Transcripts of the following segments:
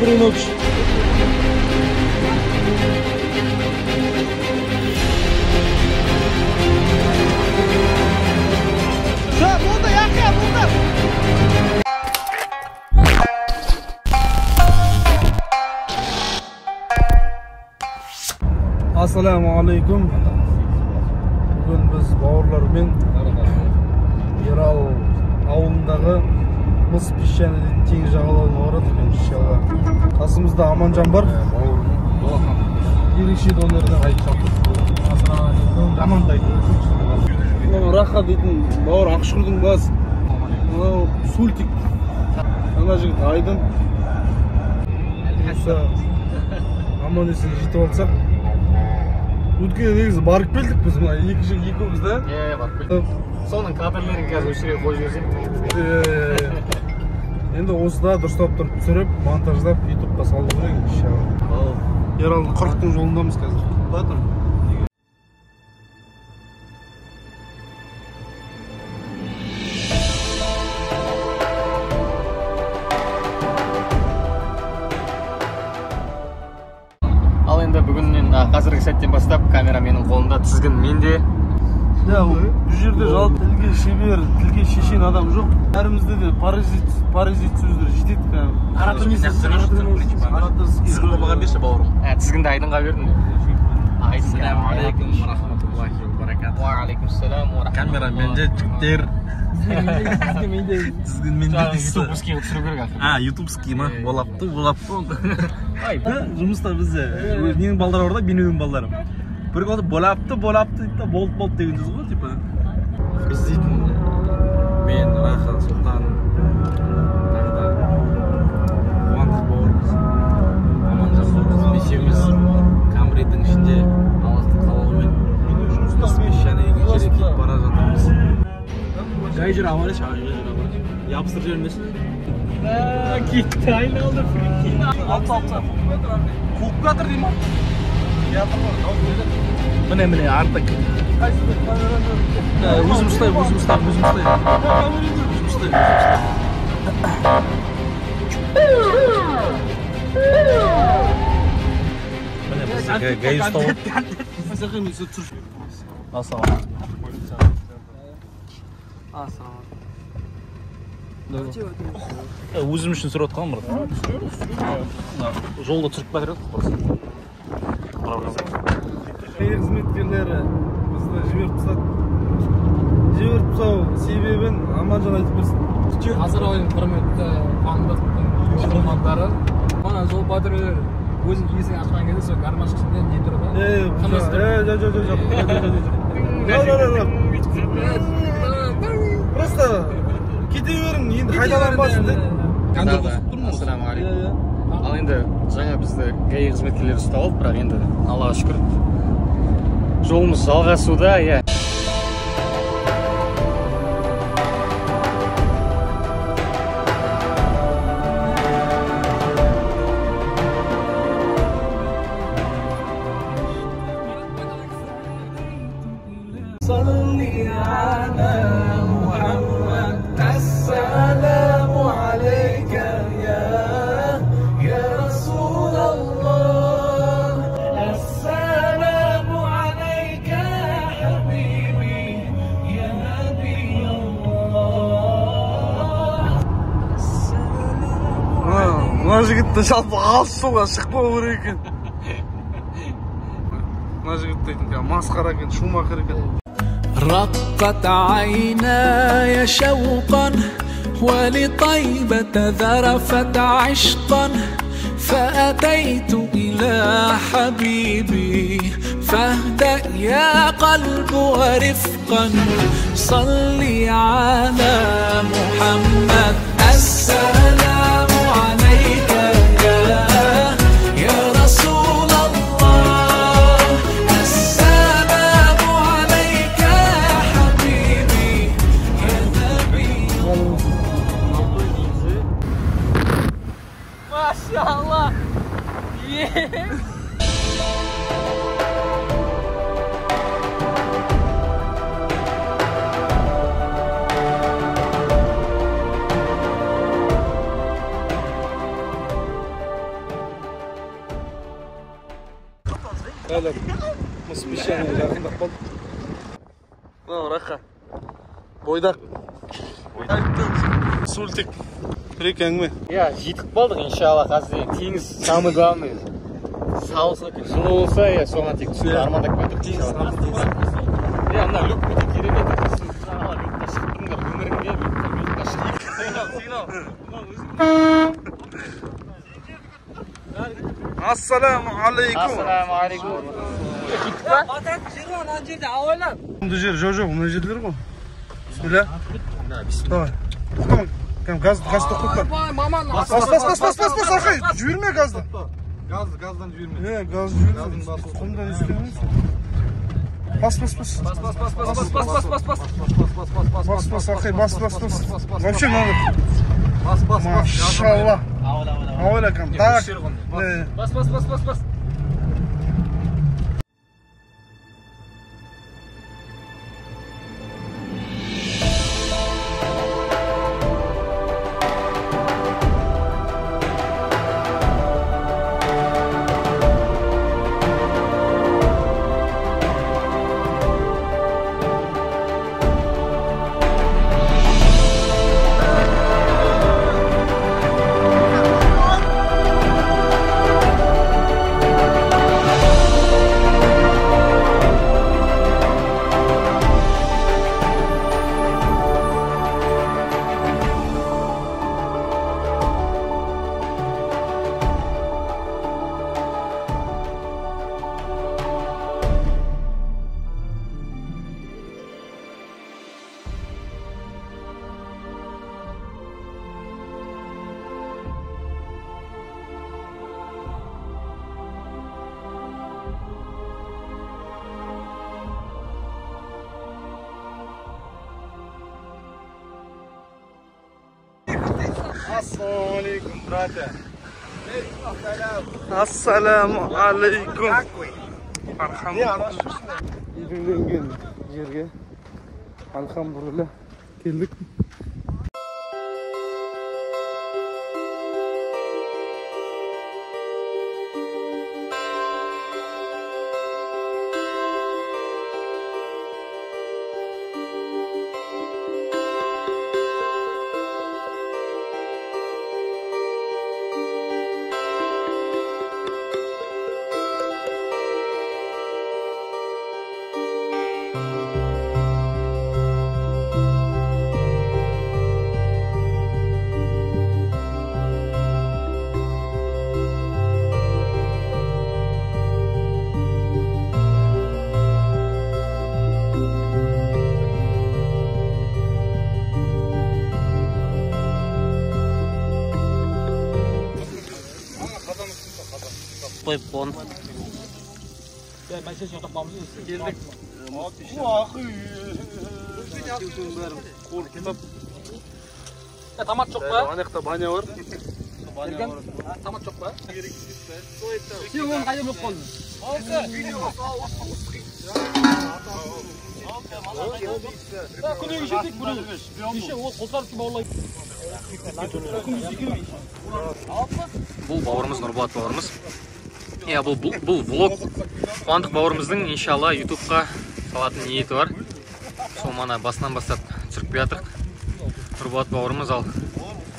Доброй ночи. Да, болды, яқия, болды. Ассаламу алейкум. Бүгін біз бауырлармен Ерал ауылындағы Мыс песчаный теңіз жағалауына барады иншалла. Қасымызда Аманжан бар. Ерекше донордан айтып жатыр. Амантай. Мынау Раха дейтін бауыр Ақшұқырдың басы. Мынау Сультик. Ана жігіт Айдын. Аман есен жетіп алсақ. Өткенде негізі барып келдік біз мына екеуміз да? Барып келдік. Соның кадрлерін қазір өшіре қойып жіберсек. Енді осыда дұрыстап тұрып түсіріп, монтаждап, ютубқа салу керек иншалла. Ералдың 40-тың жолындамыз қазір. Батыр. Ал енді бүгіннен қазіргі сәттен бастап камера менің қолымда, тізгін менде. Бұл жерде жалпы тілге шебер, тілге шешен адам жоқ. Бәрімізде де паразит сөздер жетеді. Тізгінді маған берші бауырым. Тізгінді Айдынға бердім. Ассаламу алейкум ва рахматуллахи ва баракатух. Ва алейкум салам ва рахматуллахи. Камера менде, жігіттер. Тізгін менде дейсі. Ютубский түсіру керек. Ютубский ма? Болапты. Жұмыста бізде ненің балдары бар да, бенеудің балдары. Бір қалды болапты дейді, болды деген сөз ғой, типа. Біз дейтін мен, Раха, Сұлтан, тағда қуандық бауырымыз, Аманжан бауырымыз, бесеуміз Камридің ішінде Аллахтың қалауымен Мыс песчанийге кетіп бара жатырмыз. Жай жүр аман ябыстыр жермес. Кетті, айналды, прикинь. Алты. Қуып қатыр дейм ма? Міне, артық. Өзім ұстай. Міне, біз гай ұстауып. Өзім үшін сүріп отқан бір. Жолда түсіріп бәтіреді. Қызметкерлері бізді жіберіп тастау себебін Аманжан айтып берсін. Қазір ойын құрметті қуандықтың оқырмандары. Мана жол патрульдер өзін есігін ашқан кезде сол гармаш ішінде не тұрды? Просто кете берің, енді қайталанбасын дейді. Ассаламу алейкум. Ал енді жаңа бізді ГАИ қызметкерлері ұстап алып, бірақ енді Аллаға шүкір жолымыз жалғасуда, иә. Мына жігітті жалпы алыс жолға шықпау керек екен. Мына жігіт дейтін масқара екен, шумахер екен. رقت عيناي شوقا ولطيبة ذرفت عشقا فأتيت إلى حبيبي فاهدأ يا قلب ورفقا صلي على محمد السلام عليك يا رسول الله السلام عليك يا حبيبي يا نبي ما شاء الله. Әлі мыс пешаны жақындап қалды. Мынау Раха. Бойдақ. Сультик. Бір-екі әңгіме. Иә, жетіп болдық, иншалла. Қазір теңіз самый главный. Жылы болса, соған тек түсіп армандап көтіп. Иә, мына люк өте керемет. Люкта шығып тұрыңдар, өміріңде люкта шығып. Ассаламу алейкум. Ассаламу алейкум. Мұнда жер жоқ, мұнда жерлер ғой. Бісмилля. Давай. Тоқтама. Газды тоқтатма. Бас, Арқай. Жіберме газды. Газдан жіберме. Газды жіберме. Құмдан үстеме. Бас, Арқай, бас. Вообще надо. Бас. Машалла. Ауэлакам. Так. Бас. Assalamu alaikum, brate. Assalamu alaikum. Alhamdulillah. Үйренген жерге alhamdulillah келдік. Қойып қон. Тамат жоқ па? Анақта баня бар. Тамат жоқ па? Сен оны қайда болып қалдың? Күнеге жетейік бұны. Кеше ол қолтарып бауырлайды. Бұл бауырымыз Нұрболат бауырымыз. Иә, бұл влог Қуандық бауырымыздың иншалла ютубқа салатын ниеті бар. Сол мана басынан бастап түсіріп жатыр. Нұрболат бауырымыз, ал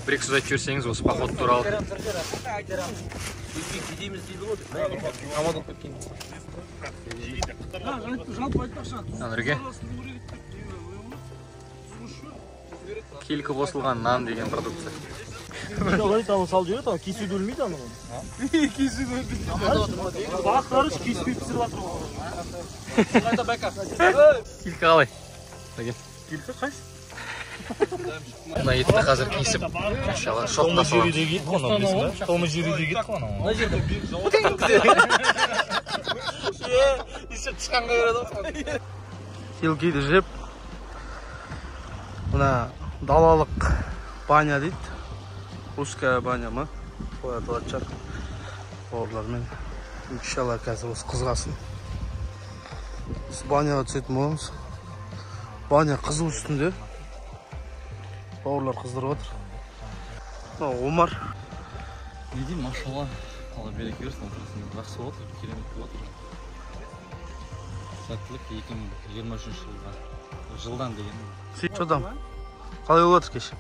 бір-екі сөз айтып жіберсеңіз осы поход туралы. Нұреке. Келкі қосылған нан деген продукция. Сал жүреді, кесуді өлмейді аны. Кесуді өлмейді. Бақтары кеспей пісіріп атыр. Келкі қалай? Келкі қайсы? Мына етті қазір кесіп, иншалла шоққа саламыз. Томы жеруде кетті қана. Есеп тышқанға береді. Келкейді жеп, мына далалық баня дейді. Русская баня ма? Солай аталады шығар. Бауырлармен. Иншалла қазір осы қызғасын. Біз баняға түсетін боламыз. Баня қызу үстінде. Бауырлар қыздырып отыр. Омар. Не деймін, машалла. Алла береке берсін, жақсы болады, керемет болады. сәттілік 2023 жылдан деген. Что там? Қалай болып жатыр кеш?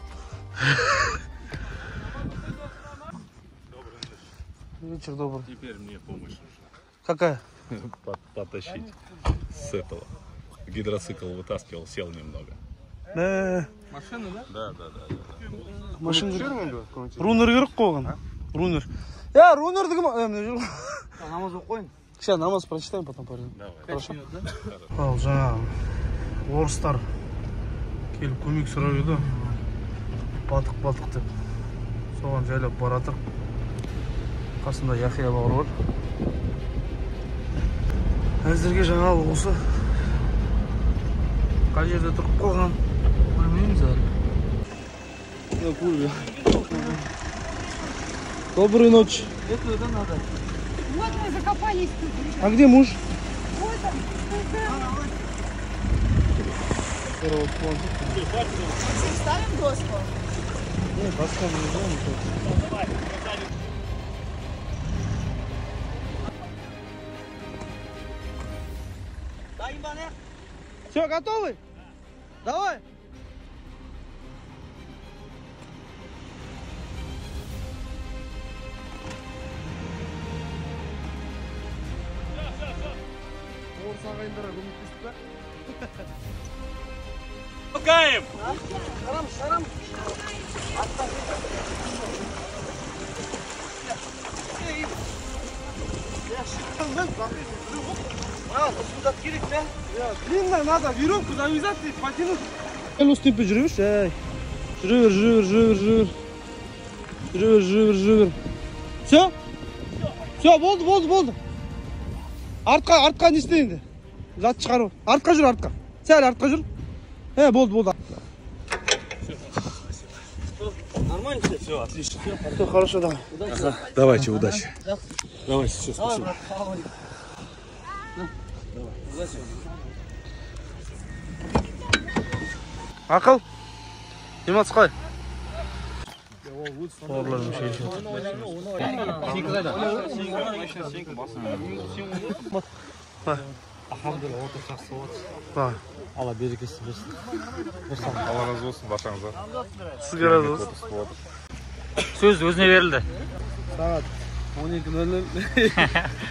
Вечер добрый. Теперь мне помощь нужна. Какая? Потащить с этого. Гидроцикл вытаскивал, сел немного. Машина, да? Да. Машина рунер керек қойған. Рунер. Рунерді кім? Намаз оқып қойын. Сейчас намаз прочитаем, потом пойдем. Давай. Хорошо. Ал жаңағы орыстар келіп көмек сұрап еді. Батық деп. Соған жайлап баратыр. Қасында Яхия бауыр бар. Әзірге жаңалық осы. Қай жерде тұрып қалған? Білмейміз әлі. Доброй ночи. Это надо. Вот мы закопались тут. А где муж? Вот он. Ставим доску. Нет, поставим, не знаю. Все, готовы? Давай. Орыс ағайындарға көмектестік па? Толкаем! Шарам. Длинная надо, веревку завязать и потянуть. Үстіп жүріңізші, жүріңіз. Все, болды. Артқа не істейінді? Жат шығару. Артқа жүр. Сәл артқа жүр. Болды. Нормально все? Все, отлично. Все хорошо, давай. Давайте, удачи. Давайте, все, спасибо. Ақыл, демалыс қай? Бауырларым шешіп. Алхамдулилла, отыр жақсы болады. Алла берекесін берсін. Алла разы болсын, баршаңызға. Сізге разы болсын. Сөз өзіне берілді. Сағат 12:00.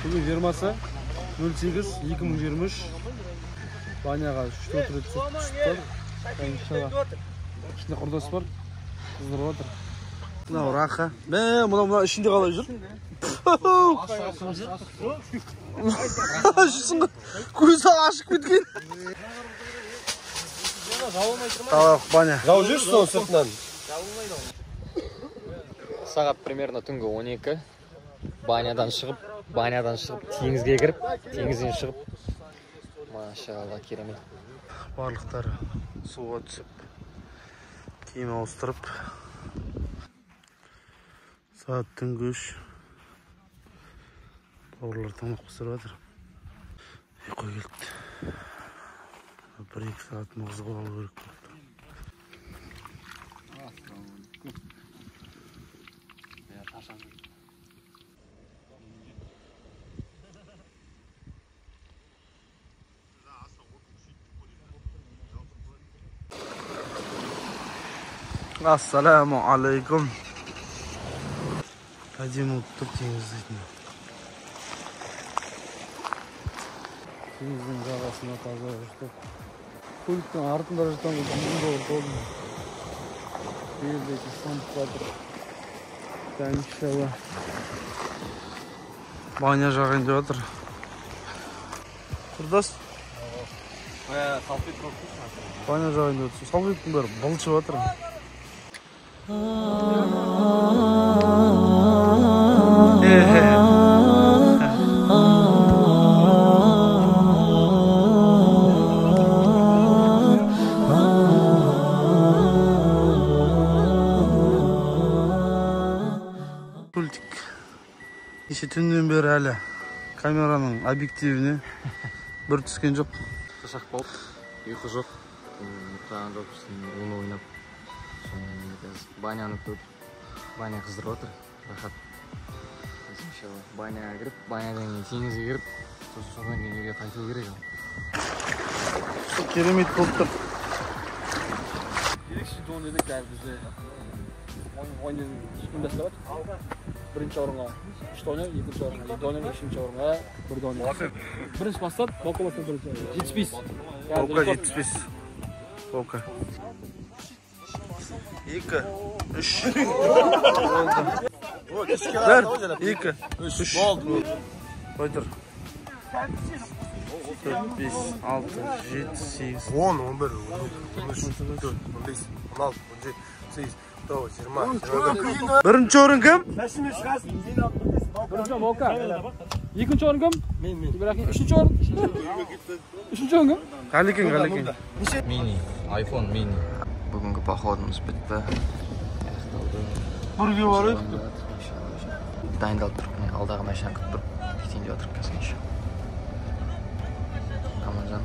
Бүгін 20-сы 08-2023. Баняға 3 рет түсіп бар. Ішінде құрдас бар. Қыздырып отыр. Мынау рақа. Мынау ішінде қалай жүр? Көзі ашық кеткен. Тауық баня. Жау жүрсің сол сыртынан. Сағат примерно түнгі 12. Банядан шығып, теңізге кіріп, теңізден шығып. Машалла, керемет. Барлықтары суға түсіп, киім ауыстырып. Сағат түнгі 3. Бауырлар тамақ пісіріп жатыр. Ұйқы келді. 1-2 сағат мағызға алу керек болды. Ассаламу алейкум. Әдемі ұттық теңіз дейтін. Теңіздің жағасына таза ұштық. Көліктің артында жатқан жүзінде ордолдың. Белдекі самып қатыр. Тәңшіла. Баня жағайын деп жатыр. Құрдас? Баня жағайын деп жатыр. Салфеттің бәрі бұлшып жатыр. Пультик. Еше түннен бері әлі камераның объективіне бір түскен жоқ. Шашақ болып, ұйқы жоқ. Ұйықтаған жоқ, оны ойнап. Баняны көп, баня қыздырып отыр, рахат. Баняға кіріп, банядан кейін теңізге кіріп, содан кейін үйге қайту керек. Керемет болып тұр. Ерекше дон едік қазір бізде. Ойын ұйымдастырады. Бірінші орынға 3 донер, екінші орынға 2 донер, үшінші орынға 1 донер. Бірінші бастады, Волка бастады бірінші. 75. Волка 75. Волка. 2, 3. 1, 2, 3. Болды. Қой тұр. 4, 5, 6, 7, 8, 10, 11, 12, 13, 14, 15, 16, 17, 18, 19, 20. Бірінші орын кім? Бірінші Волка. Екінші орын кім? Мен. Ибрахим. Үшінші орын? Үшінші орын кім? Қалекен. Mini, iPhone mini. Бүгінгі походымыз бітті. Бірге барайық. Дайындалып тұрып, алдағы машинаны күтіп тұрып, кетейін деп отырып қазір еще. Аманжан.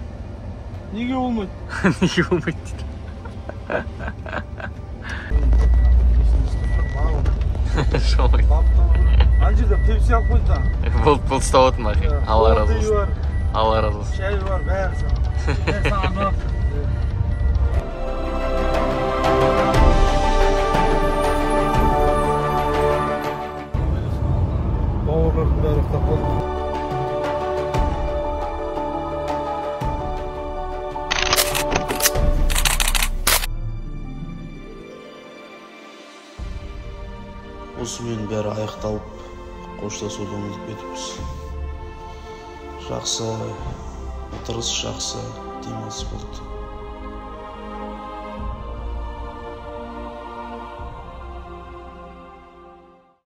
Неге болмайды? Неге болмайды дейді. Шолай. Ана жерде пепси алып қойды да. Бұл ұстап отырмын ақи. Алла разы болсын. Алла разы болсын. Шай бар, бәрі саған. Бауырлардың бәрі ұйықтап қалды. Осымен бәрі аяқталып, қоштасуды ұмытып кетіппіз. Жақсы, отырыс жақсы, демалыс болды.